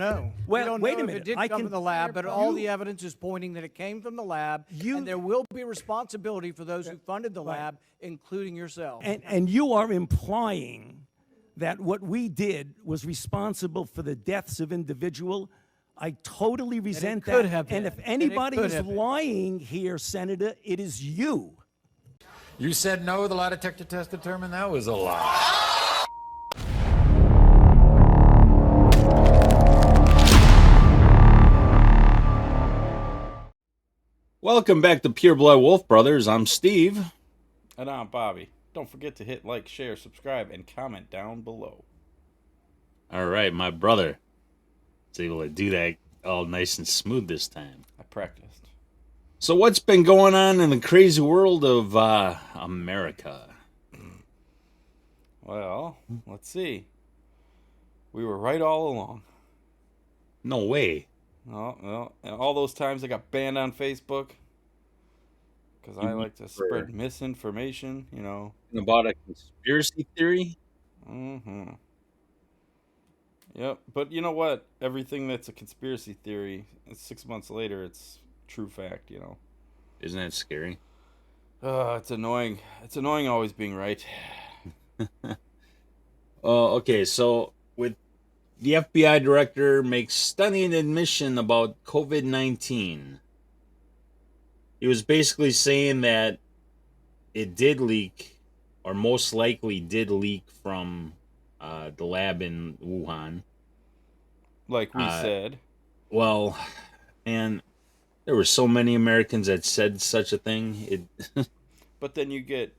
know. Well, we don't wait know a minute. if it did come from the lab, but all the evidence is pointing that it came from the lab, and there will be responsibility for those who funded the lab, including yourself. And you are implying that what we did was responsible for the deaths of individual. I totally resent could that. have been. And if anybody could is have been. lying here, Senator, it is you. You said no, the lie detector test determined that was a lie. Welcome back to Pure Blood Wolf Brothers. I'm Steve. And I'm Bobby. Don't forget to hit like, share, subscribe, and comment down below. All right, my brother was able to do that all nice and smooth this time. I practiced. So what's been going on in the crazy world of America? Well, let's see. We were right all along. No way. Well, and all those times I got banned on Facebook because I like to spread misinformation, you know. About a conspiracy theory? Mm-hmm. Yep, but you know what? Everything that's a conspiracy theory, 6 months later, it's true fact, you know. Isn't that scary? It's annoying. It's annoying always being right. Okay, so with the FBI director makes stunning admission about COVID-19. He was basically saying that it did leak, or most likely did leak from the lab in Wuhan. Like we said. Well, and there were so many Americans that said such a thing. But then you get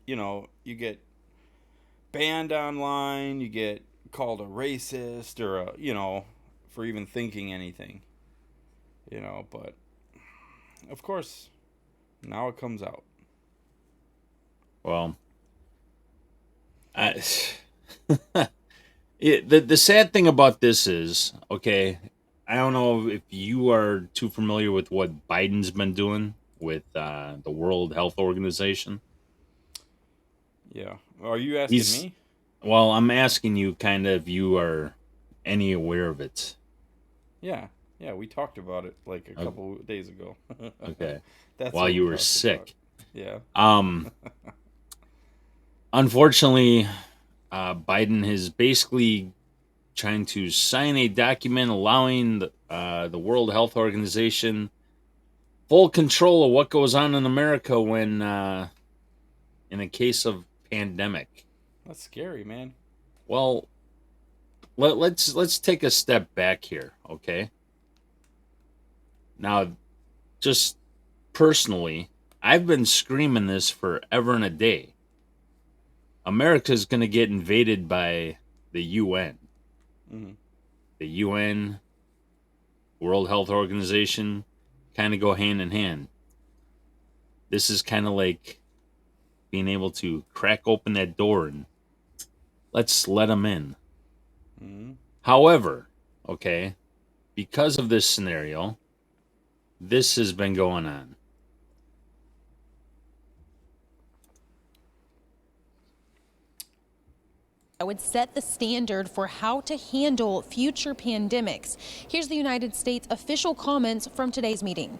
banned online, you get called a racist or for even thinking anything. But of course, now it comes out. Well, the sad thing about this is, okay, I don't know if you are too familiar with what Biden's been doing with the World Health Organization. Yeah. Are you asking me? Well, I'm asking you kind of if you are any aware of it. Yeah, we talked about it like a couple days ago. Okay. That's while you were sick. About. Yeah. Unfortunately, Biden is basically trying to sign a document allowing the World Health Organization full control of what goes on in America when in a case of pandemic. That's scary, man. Well, let's take a step back here, okay? Now, just personally, I've been screaming this forever and a day. America's going to get invaded by the UN. Mm-hmm. The UN, World Health Organization, kind of go hand in hand. This is kind of like being able to crack open that door and let's let them in. Mm-hmm. However, okay, because of this scenario, this has been going on. Would set the standard for how to handle future pandemics. Here's the United States official comments from today's meeting.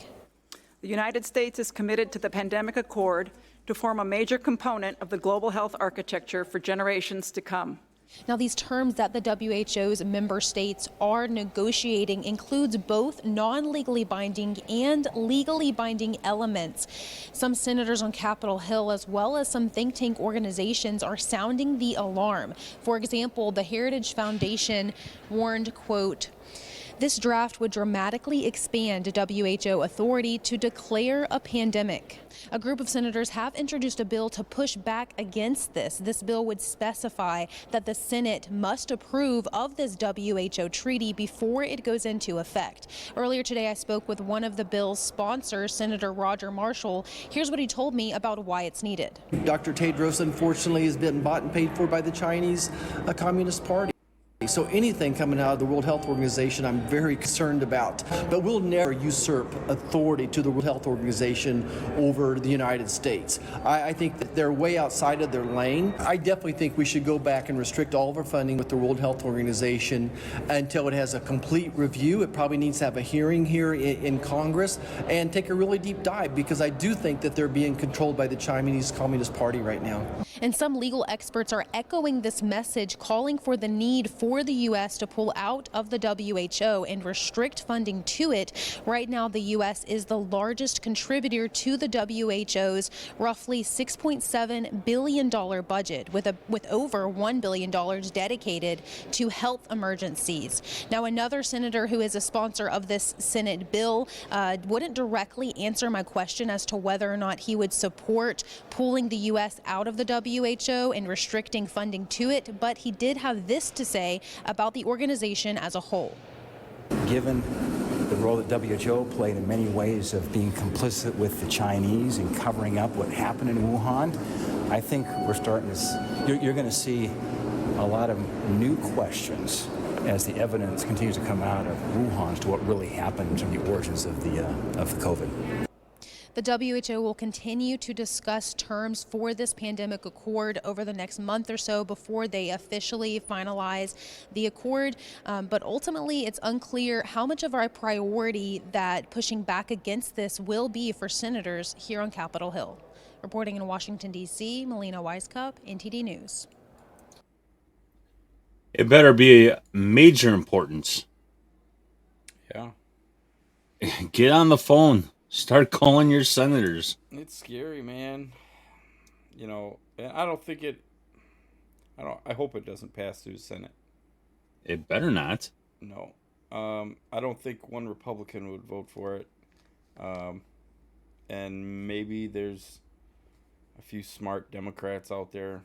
The United States is committed to the Pandemic Accord to form a major component of the global health architecture for generations to come. Now, these terms that the WHO's member states are negotiating includes both non-legally binding and legally binding elements. Some senators on Capitol Hill, as well as some think tank organizations, are sounding the alarm. For example, the Heritage Foundation warned, quote, "This draft would dramatically expand WHO authority to declare a pandemic." A group of senators have introduced a bill to push back against this. This bill would specify that the Senate must approve of this WHO treaty before it goes into effect. Earlier today, I spoke with one of the bill's sponsors, Senator Roger Marshall. Here's what he told me about why it's needed. Dr. Tedros, unfortunately, has been bought and paid for by the Chinese Communist Party. So anything coming out of the World Health Organization, I'm very concerned about. But we'll never usurp authority to the World Health Organization over the United States. I think that they're way outside of their lane. I definitely think we should go back and restrict all of our funding with the World Health Organization until it has a complete review. It probably needs to have a hearing here in Congress and take a really deep dive, because I do think that they're being controlled by the Chinese Communist Party right now. And some legal experts are echoing this message, calling for the need for the U.S. to pull out of the WHO and restrict funding to it. Right now, the U.S. is the largest contributor to the WHO's roughly $6.7 billion budget, with over $1 billion dedicated to health emergencies. Now, another senator who is a sponsor of this Senate bill wouldn't directly answer my question as to whether or not he would support pulling the U.S. out of the WHO and restricting funding to it, but he did have this to say about the organization as a whole. Given the role that WHO played in many ways of being complicit with the Chinese and covering up what happened in Wuhan, I think we're starting to, you're going to see a lot of new questions as the evidence continues to come out of Wuhan as to what really happened to the origins of the COVID. The WHO will continue to discuss terms for this pandemic accord over the next month or so before they officially finalize the accord. But ultimately, it's unclear how much of our priority that pushing back against this will be for senators here on Capitol Hill. Reporting in Washington, D.C., Melina Weiskup, NTD News. It better be major importance. Yeah. Get on the phone. Start calling your senators. It's scary, man. You know, and I don't think it. I hope it doesn't pass through the Senate. It better not. No. I don't think one Republican would vote for it. And maybe there's a few smart Democrats out there.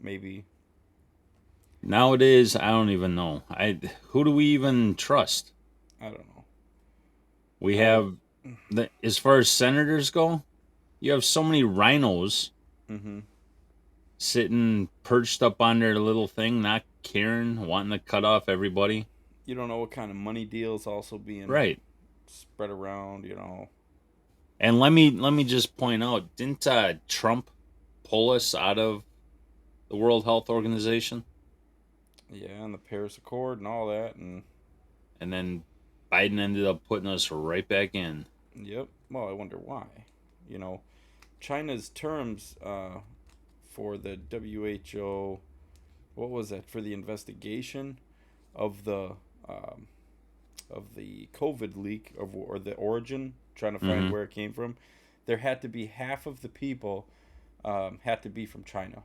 Maybe. Nowadays, I don't even know. Who do we even trust? I don't know. We have, as far as senators go, you have so many rhinos sitting perched up on their little thing, not caring, wanting to cut off everybody. You don't know what kind of money deals also being spread around, you know. And let me just point out, didn't Trump pull us out of the World Health Organization? Yeah, and the Paris Accord and all that, and then Biden ended up putting us right back in. Yep. Well, I wonder why. You know, China's terms for the WHO, what was that, for the investigation of the COVID leak or the origin, trying to find where it came from, there had to be half of the people had to be from China.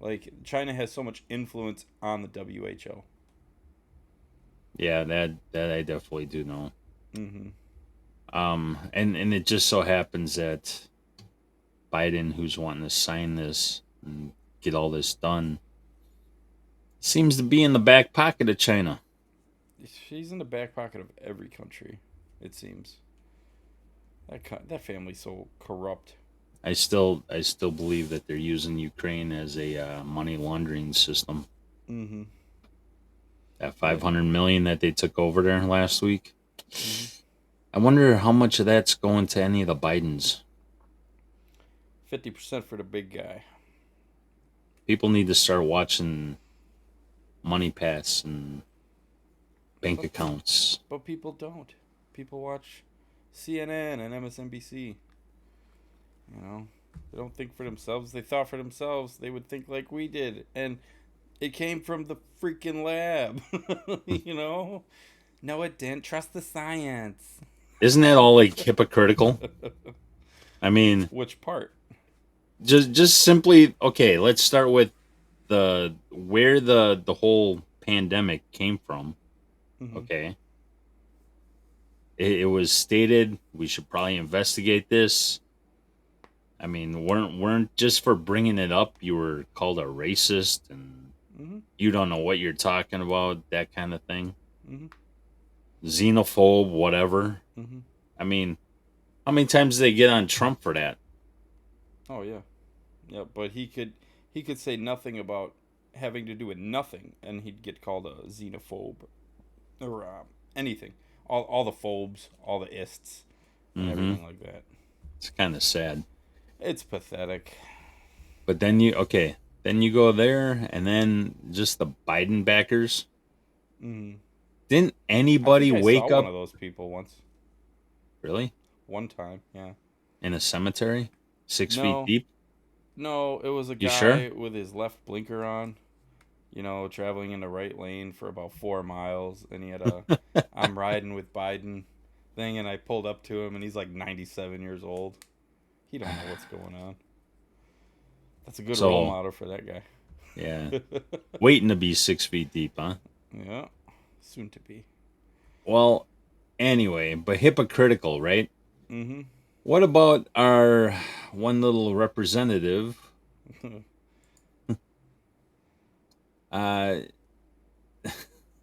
Like, China has so much influence on the WHO. Yeah, that I definitely do know. And it just so happens that Biden, who's wanting to sign this and get all this done, seems to be in the back pocket of China. She's in the back pocket of every country, it seems. That family's so corrupt. I still believe that they're using Ukraine as a money laundering system. That $500 million that they took over there last week. I wonder how much of that's going to any of the Bidens. 50% for the big guy. People need to start watching Money Pass and bank accounts. But people don't. People watch CNN and MSNBC. You know, they don't think for themselves. They thought for themselves. They would think like we did. And it came from the freaking lab. You know? No, it didn't. Trust the science. Isn't that all like hypocritical? I mean, which part? Just simply, okay, let's start with where the whole pandemic came from. Okay. It was stated we should probably investigate this. I mean, weren't just for bringing it up, you were called a racist and you don't know what you're talking about, that kind of thing. Xenophobe, whatever. I mean, how many times did they get on Trump for that? Oh yeah, yeah. But he could say nothing about having to do with nothing, and he'd get called a xenophobe or anything. All the phobes, all the ists, and everything like that. It's kind of sad. It's pathetic. But then you go there, and then just the Biden backers. Didn't anybody I wake saw up? one of those people once. Really? One time, yeah. In a cemetery? 6 feet No. deep? No, it was a guy sure? with his left blinker on, traveling in the right lane for about 4 miles, and he had a "I'm riding with Biden" thing, and I pulled up to him, and he's like 97 years old. He don't know what's going on. That's a good role model for that guy. Yeah. Waiting to be 6 feet deep, huh? Yeah, soon to be. Well, anyway, but hypocritical, right? Mm-hmm. What about our one little representative?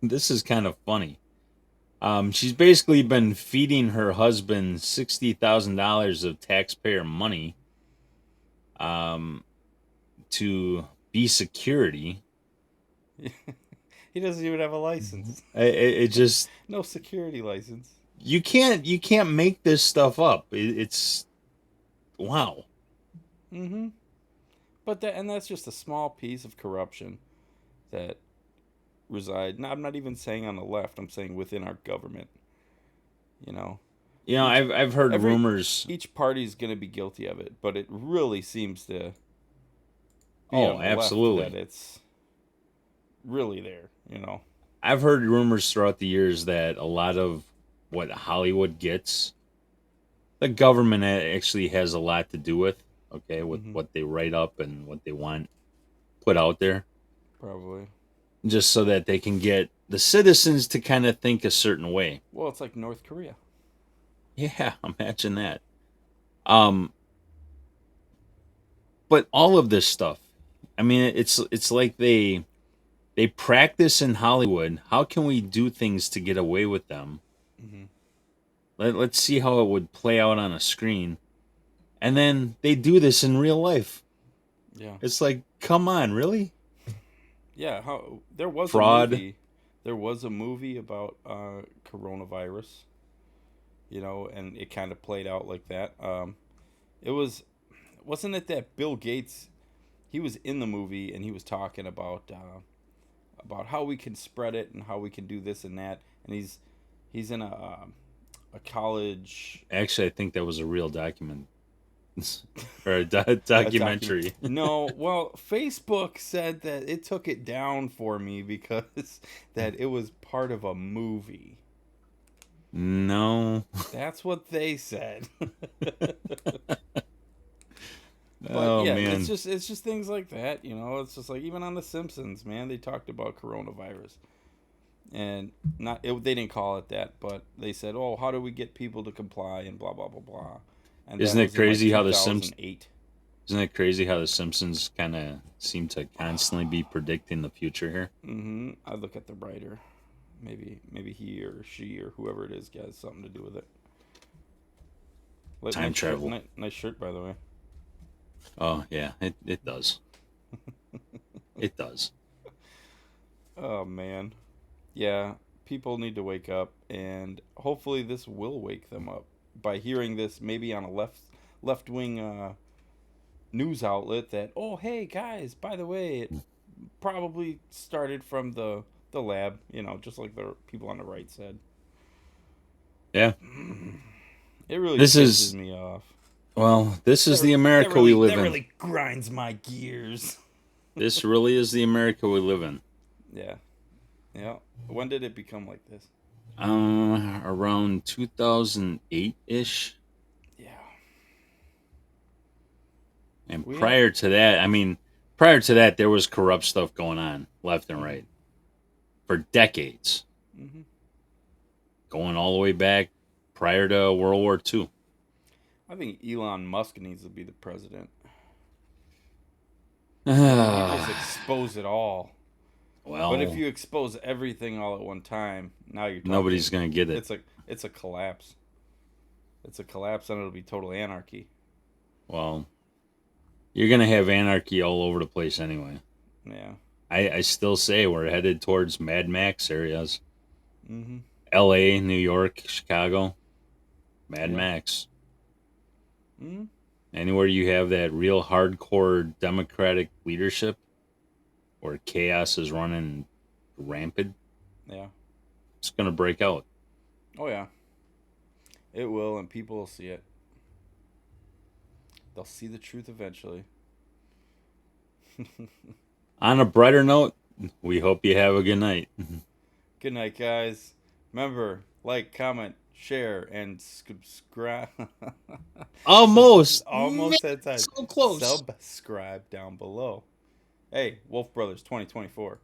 This is kind of funny. She's basically been feeding her husband $60,000 of taxpayer money to be security. He doesn't even have a license. It just No security license. you can't make this stuff up. It's wow. Mm-hmm. But that's just a small piece of corruption that reside. No, I'm not even saying on the left. I'm saying within our government. I've heard rumors. Each party's going to be guilty of it, but it really seems to be Oh, on the absolutely. left that it's really there. I've heard rumors throughout the years that a lot of what Hollywood gets, the government actually has a lot to do with. Okay, with what they write up and what they want put out there. Probably. Just so that they can get the citizens to kind of think a certain way. Well, it's like North Korea. Yeah, imagine that. But all of this stuff, I mean, it's like they practice in Hollywood. How can we do things to get away with them? Let's see how it would play out on a screen. And then they do this in real life. Yeah. It's like, come on, really? Yeah, there was fraud. A movie. There was a movie about coronavirus, and it kind of played out like that. Wasn't it that Bill Gates, he was in the movie and he was talking about how we can spread it and how we can do this and that, and he's in a college. Actually, I think that was a real document. Or a documentary. No, well, Facebook said that it took it down for me because that it was part of a movie. No. That's what they said. Oh, yeah, man. it's just things like that, It's just like even on The Simpsons, man, they talked about coronavirus. And they didn't call it that, but they said, "Oh, how do we get people to comply?" and blah blah blah blah. And Isn't it crazy how the Simpsons? 2008. Isn't it crazy how the Simpsons kind of seem to constantly be predicting the future here? Mm-hmm. I look at the writer. Maybe he or she or whoever it is has something to do with it. Time travel. Nice shirt, by the way. Oh yeah, it does. It does. Oh man, yeah. People need to wake up, and hopefully this will wake them up by hearing this. Maybe on a left wing news outlet that, oh hey guys, by the way, it probably started from the lab. Just like the people on the right said. Yeah. It really This pisses me off. Well, this is the America we live in. That really grinds my gears. This really is the America we live in. Yeah. Yeah. When did it become like this? Around 2008-ish. Yeah. And prior to that, there was corrupt stuff going on left and right for decades. Mm-hmm. Going all the way back prior to World War II. I think Elon Musk needs to be the president. You just expose it all. Well, but if you expose everything all at one time, now you're talking, nobody's gonna get it. It's a collapse. It's a collapse, and it'll be total anarchy. Well, you're gonna have anarchy all over the place anyway. Yeah. I still say we're headed towards Mad Max areas. Mm-hmm. L.A., New York, Chicago, Mad Max. Mm-hmm. Anywhere you have that real hardcore democratic leadership where chaos is running rampant, Yeah. it's going to break out. Oh, yeah. It will, and people will see it. They'll see the truth eventually. On a brighter note, we hope you have a good night. Good night, guys. Remember, like, comment, share, and subscribe. Almost. Almost that time. So close. Subscribe down below. Hey, Wolf Brothers 2024.